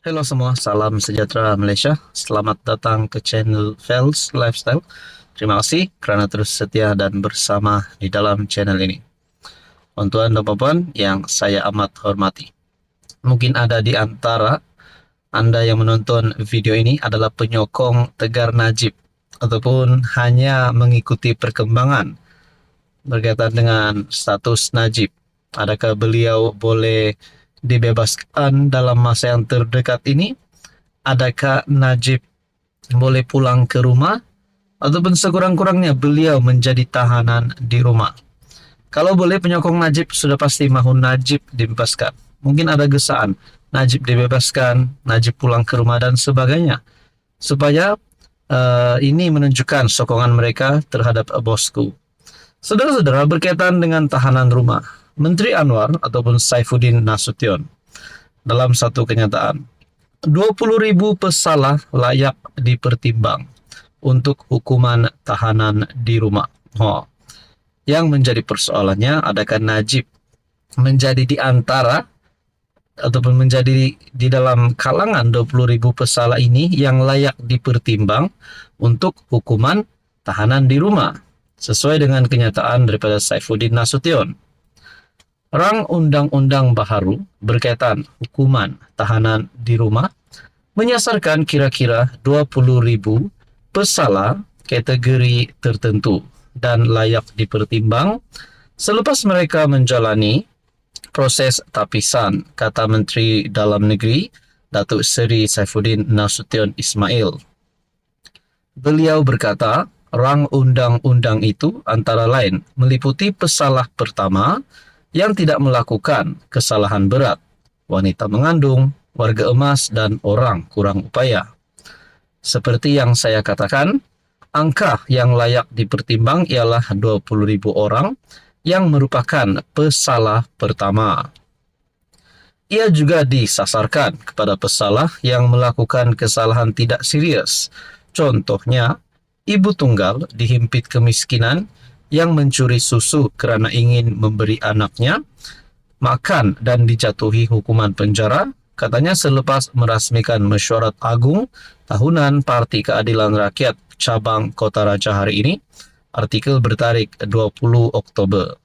Halo semua, salam sejahtera Malaysia. Selamat datang ke channel Fels Lifestyle. Terima kasih kerana terus setia dan bersama di dalam channel ini. Tuan-tuan dan puan yang saya amat hormati. Mungkin ada di antara Anda yang menonton video ini adalah penyokong Tegar Najib ataupun hanya mengikuti perkembangan berkaitan dengan status Najib. Adakah beliau boleh dibebaskan dalam masa yang terdekat ini? Adakah Najib boleh pulang ke rumah? Ataupun sekurang-kurangnya beliau menjadi tahanan di rumah? Kalau boleh, penyokong Najib sudah pasti mahu Najib dibebaskan. Mungkin ada gesaan Najib dibebaskan, Najib pulang ke rumah dan sebagainya. Supaya ini menunjukkan sokongan mereka terhadap bosku. Saudara-saudara, berkaitan dengan tahanan rumah, Menteri Anwar ataupun Saifuddin Nasution dalam satu kenyataan, 20.000 pesalah layak dipertimbang untuk hukuman tahanan di rumah. Yang menjadi persoalannya, adakah Najib menjadi di antara ataupun menjadi di dalam kalangan 20.000 pesalah ini yang layak dipertimbang untuk hukuman tahanan di rumah, sesuai dengan kenyataan daripada Saifuddin Nasution. Rang undang-undang baharu berkaitan hukuman tahanan di rumah menyasarkan kira-kira 20.000 pesalah kategori tertentu dan layak dipertimbang selepas mereka menjalani proses tapisan, kata Menteri Dalam Negeri Datuk Seri Saifuddin Nasution Ismail. Beliau berkata, rang undang-undang itu antara lain meliputi pesalah pertama yang tidak melakukan kesalahan berat, wanita mengandung, warga emas, dan orang kurang upaya. Seperti yang saya katakan, angka yang layak dipertimbang ialah 20.000 orang yang merupakan pesalah pertama. Ia juga disasarkan kepada pesalah yang melakukan kesalahan tidak serius. Contohnya, ibu tunggal dihimpit kemiskinan yang mencuri susu kerana ingin memberi anaknya makan dan dijatuhi hukuman penjara, katanya selepas merasmikan mesyuarat agung tahunan Parti Keadilan Rakyat cabang Kota Raja hari ini. Artikel bertarikh 20 Oktober.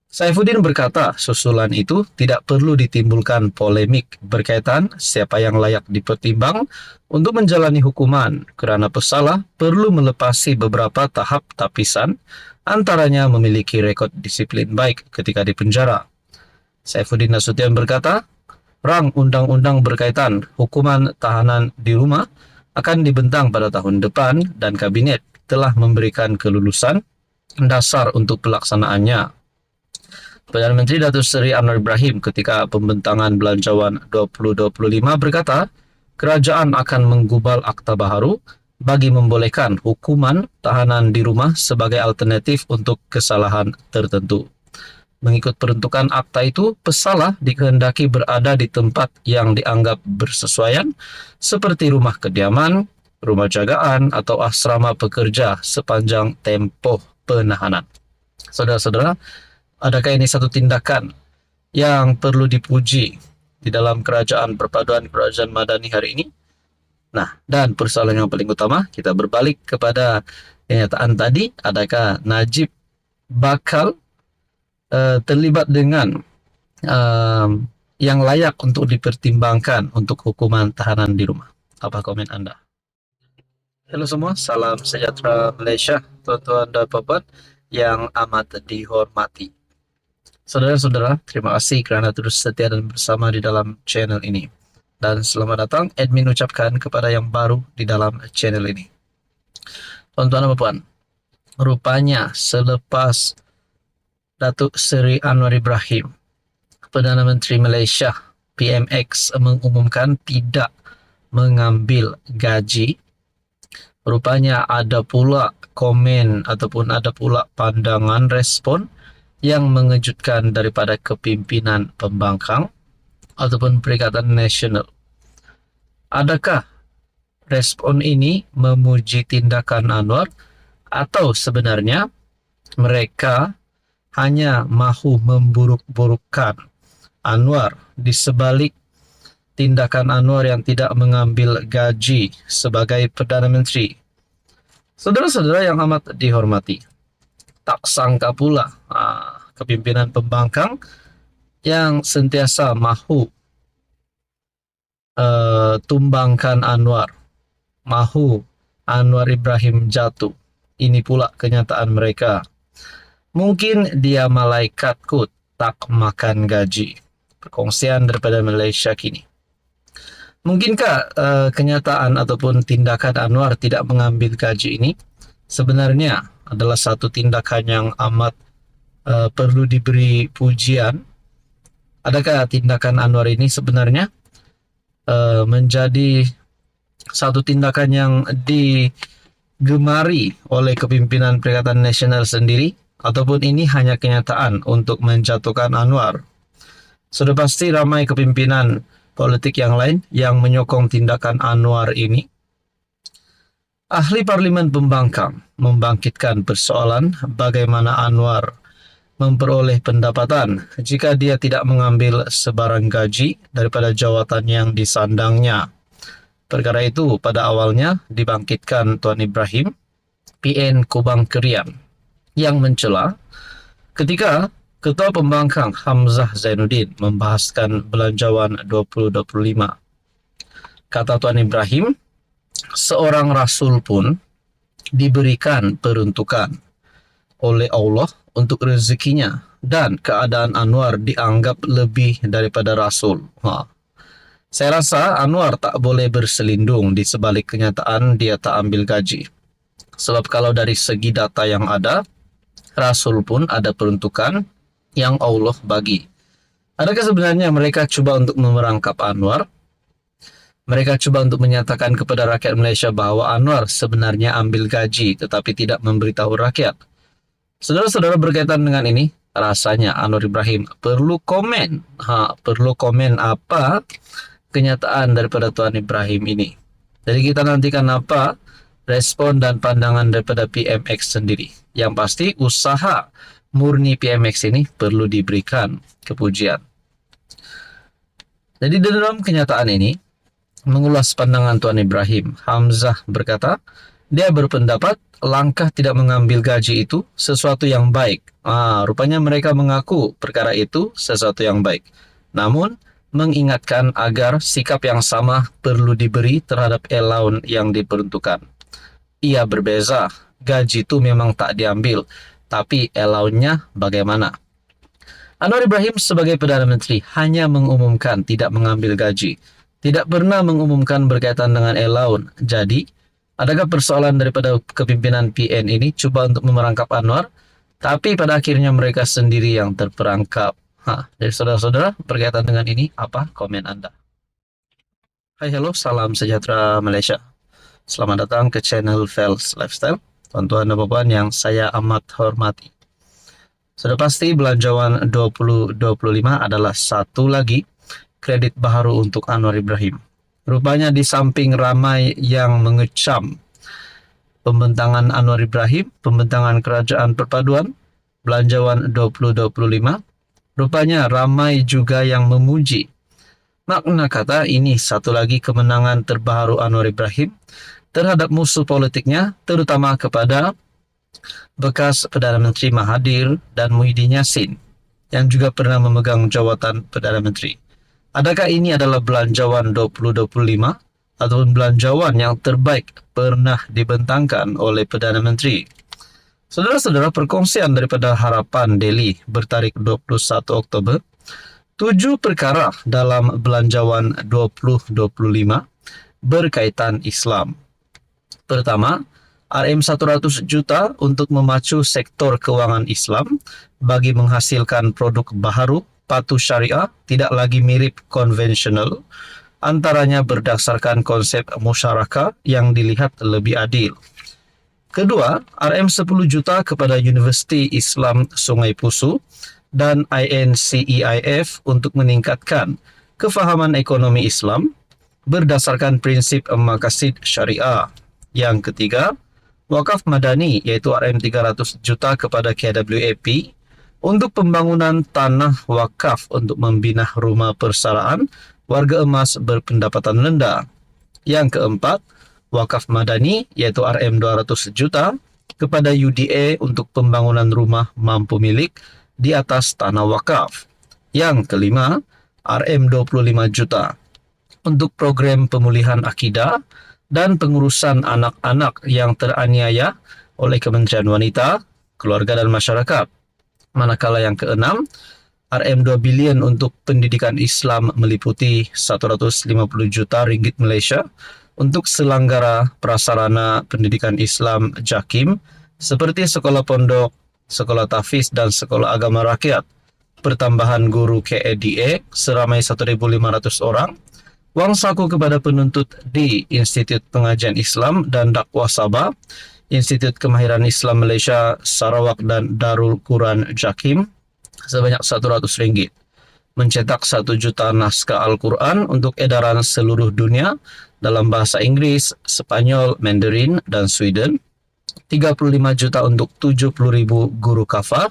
Saifuddin berkata susulan itu tidak perlu ditimbulkan polemik berkaitan siapa yang layak dipertimbang untuk menjalani hukuman kerana pesalah perlu melepasi beberapa tahap tapisan, antaranya memiliki rekod disiplin baik ketika di penjara. Saifuddin Nasution berkata, rang undang-undang berkaitan hukuman tahanan di rumah akan dibentang pada tahun depan dan Kabinet telah memberikan kelulusan dasar untuk pelaksanaannya. Perdana Menteri Datuk Seri Anwar Ibrahim ketika pembentangan Belanjawan 2025 berkata, kerajaan akan menggubal Akta Baharu bagi membolehkan hukuman tahanan di rumah sebagai alternatif untuk kesalahan tertentu. Mengikut peruntukan akta itu, pesalah dikehendaki berada di tempat yang dianggap bersesuaian seperti rumah kediaman, rumah jagaan atau asrama pekerja sepanjang tempoh penahanan. Saudara-saudara, adakah ini satu tindakan yang perlu dipuji di dalam Kerajaan Perpaduan Kerajaan Madani hari ini? Nah, dan persoalan yang paling utama, kita berbalik kepada kenyataan tadi, adakah Najib bakal terlibat dengan yang layak untuk dipertimbangkan untuk hukuman tahanan di rumah? Apa komen Anda? Halo semua, salam sejahtera Malaysia, tuan-tuan dan puan yang amat dihormati. Saudara-saudara, terima kasih kerana terus setia dan bersama di dalam channel ini. Dan selamat datang, admin ucapkan kepada yang baru di dalam channel ini. Tuan-tuan dan puan, rupanya selepas Datuk Seri Anwar Ibrahim, Perdana Menteri Malaysia, PMX, mengumumkan tidak mengambil gaji, rupanya ada pula komen ataupun ada pula pandangan respon yang mengejutkan daripada kepimpinan pembangkang ataupun Perikatan Nasional. Adakah respon ini memuji tindakan Anwar atau sebenarnya mereka hanya mahu memburuk-burukkan Anwar di sebalik tindakan Anwar yang tidak mengambil gaji sebagai Perdana Menteri. Saudara-saudara yang amat dihormati, tak sangka pula kepimpinan pembangkang yang sentiasa mahu tumbangkan Anwar, mahu Anwar Ibrahim jatuh. Ini pula kenyataan mereka. Mungkin dia malaikatku tak makan gaji. Perkongsian daripada Malaysia kini. Mungkinkah kenyataan ataupun tindakan Anwar tidak mengambil gaji ini sebenarnya adalah satu tindakan yang amat perlu diberi pujian? Adakah tindakan Anwar ini sebenarnya menjadi satu tindakan yang digemari oleh kepimpinan Perikatan Nasional sendiri, ataupun ini hanya kenyataan untuk menjatuhkan Anwar? Sudah pasti ramai kepimpinan politik yang lain yang menyokong tindakan Anwar ini. Ahli Parlimen Pembangkang membangkitkan persoalan bagaimana Anwar memperoleh pendapatan jika dia tidak mengambil sebarang gaji daripada jawatan yang disandangnya. Perkara itu pada awalnya dibangkitkan Tuan Ibrahim, PN Kubang Kerian, yang mencela ketika Ketua Pembangkang Hamzah Zainuddin membahaskan Belanjawan 2025. Kata Tuan Ibrahim, seorang rasul pun diberikan peruntukan oleh Allah untuk rezekinya, dan keadaan Anwar dianggap lebih daripada rasul. Saya rasa Anwar tak boleh berselindung di sebalik kenyataan dia tak ambil gaji. Sebab kalau dari segi data yang ada, rasul pun ada peruntukan yang Allah bagi. Adakah sebenarnya mereka cuba untuk memerangkap Anwar? Mereka cuba untuk menyatakan kepada rakyat Malaysia bahawa Anwar sebenarnya ambil gaji tetapi tidak memberitahu rakyat. Saudara-saudara, berkaitan dengan ini, rasanya Anwar Ibrahim perlu komen. Perlu komen apa kenyataan daripada Tuan Ibrahim ini. Jadi kita nantikan apa respon dan pandangan daripada PMX sendiri. Yang pasti usaha murni PMX ini perlu diberikan kepujian. Jadi dalam kenyataan ini, mengulas pandangan Tuan Ibrahim, Hamzah berkata, dia berpendapat langkah tidak mengambil gaji itu sesuatu yang baik. Rupanya mereka mengaku perkara itu sesuatu yang baik. Namun, mengingatkan agar sikap yang sama perlu diberi terhadap allowance yang diperuntukkan. Ia berbeza, gaji itu memang tak diambil, tapi allowance-nya bagaimana? Anwar Ibrahim sebagai Perdana Menteri hanya mengumumkan tidak mengambil gaji, tidak pernah mengumumkan berkaitan dengan allowance. Jadi, adakah persoalan daripada kepimpinan PN ini cuba untuk memerangkap Anwar, tapi pada akhirnya mereka sendiri yang terperangkap? Jadi saudara-saudara, berkaitan dengan ini, apa komen Anda? Hai, hello, salam sejahtera Malaysia. Selamat datang ke channel Fels Lifestyle. Tuan-tuan dan puan yang saya amat hormati. Sudah pasti Belanjawan 2025 adalah satu lagi kredit baru untuk Anwar Ibrahim. Rupanya di samping ramai yang mengecam pembentangan Anwar Ibrahim, pembentangan Kerajaan Perpaduan, Belanjawan 2025, rupanya ramai juga yang memuji. Makna kata ini satu lagi kemenangan terbaru Anwar Ibrahim terhadap musuh politiknya, terutama kepada bekas Perdana Menteri Mahathir dan Muhyiddin Yassin, yang juga pernah memegang jawatan Perdana Menteri. Adakah ini adalah Belanjawan 2025 ataupun belanjawan yang terbaik pernah dibentangkan oleh Perdana Menteri? Saudara-saudara, perkongsian daripada Harapan Daily bertarikh 21 Oktober, 7 perkara dalam Belanjawan 2025 berkaitan Islam. Pertama, RM100 juta untuk memacu sektor keuangan Islam bagi menghasilkan produk baharu patuh syariah, tidak lagi mirip konvensional, antaranya berdasarkan konsep musyarakah yang dilihat lebih adil. Kedua, RM10 juta kepada Universiti Islam Sungai Pusu dan INCEIF untuk meningkatkan kefahaman ekonomi Islam berdasarkan prinsip maqasid syariah. Yang ketiga, wakaf madani iaitu RM300 juta kepada KWAP Untuk pembangunan tanah wakaf untuk membina rumah persaraan warga emas berpendapatan rendah. Yang keempat, wakaf madani yaitu RM 200 juta kepada UDA untuk pembangunan rumah mampu milik di atas tanah wakaf. Yang kelima, RM 25 juta untuk program pemulihan akidah dan pengurusan anak-anak yang teraniaya oleh Kementerian Wanita, Keluarga dan Masyarakat. Manakala yang keenam, RM 2 bilion untuk pendidikan Islam meliputi 150 juta ringgit Malaysia untuk selenggara prasarana pendidikan Islam JAKIM seperti sekolah pondok, sekolah tahfiz dan sekolah agama rakyat. Pertambahan guru KEDA seramai 1.500 orang. Wang saku kepada penuntut di Institut Pengajian Islam dan Dakwah Sabah, Institut Kemahiran Islam Malaysia Sarawak dan Darul Quran JAKIM sebanyak RM100. Mencetak 1 juta naskah Al-Quran untuk edaran seluruh dunia dalam bahasa Inggris, Sepanyol, Mandarin, dan Sweden. 35 juta untuk 70.000 guru kafah,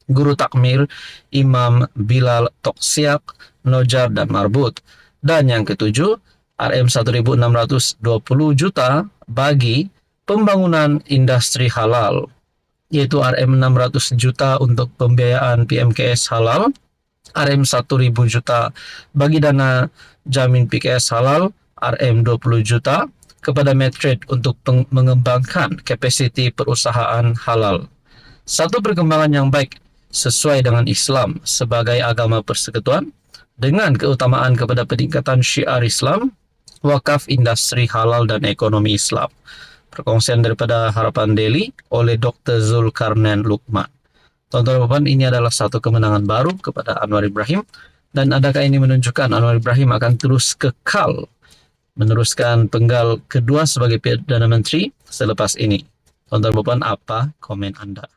guru takmir, imam, bilal, toksiak, nojar, dan marbut. Dan yang ketujuh, RM 1.620 juta bagi pembangunan industri halal, yaitu RM 600 juta untuk pembiayaan PMKS halal, RM 1.000 juta bagi dana jamin PKS halal, RM 20 juta kepada Medtrade untuk mengembangkan kapasiti perusahaan halal. Satu perkembangan yang baik sesuai dengan Islam sebagai agama persekutuan dengan keutamaan kepada peningkatan syiar Islam, wakaf industri halal dan ekonomi Islam. Perkongsian daripada Harapan Daily oleh Dr. Zulkarnain Luqman. Tuan-tuan dan puan, ini adalah satu kemenangan baru kepada Anwar Ibrahim. Dan adakah ini menunjukkan Anwar Ibrahim akan terus kekal meneruskan penggal kedua sebagai Perdana Menteri selepas ini? Tuan-tuan dan puan, apa komen anda?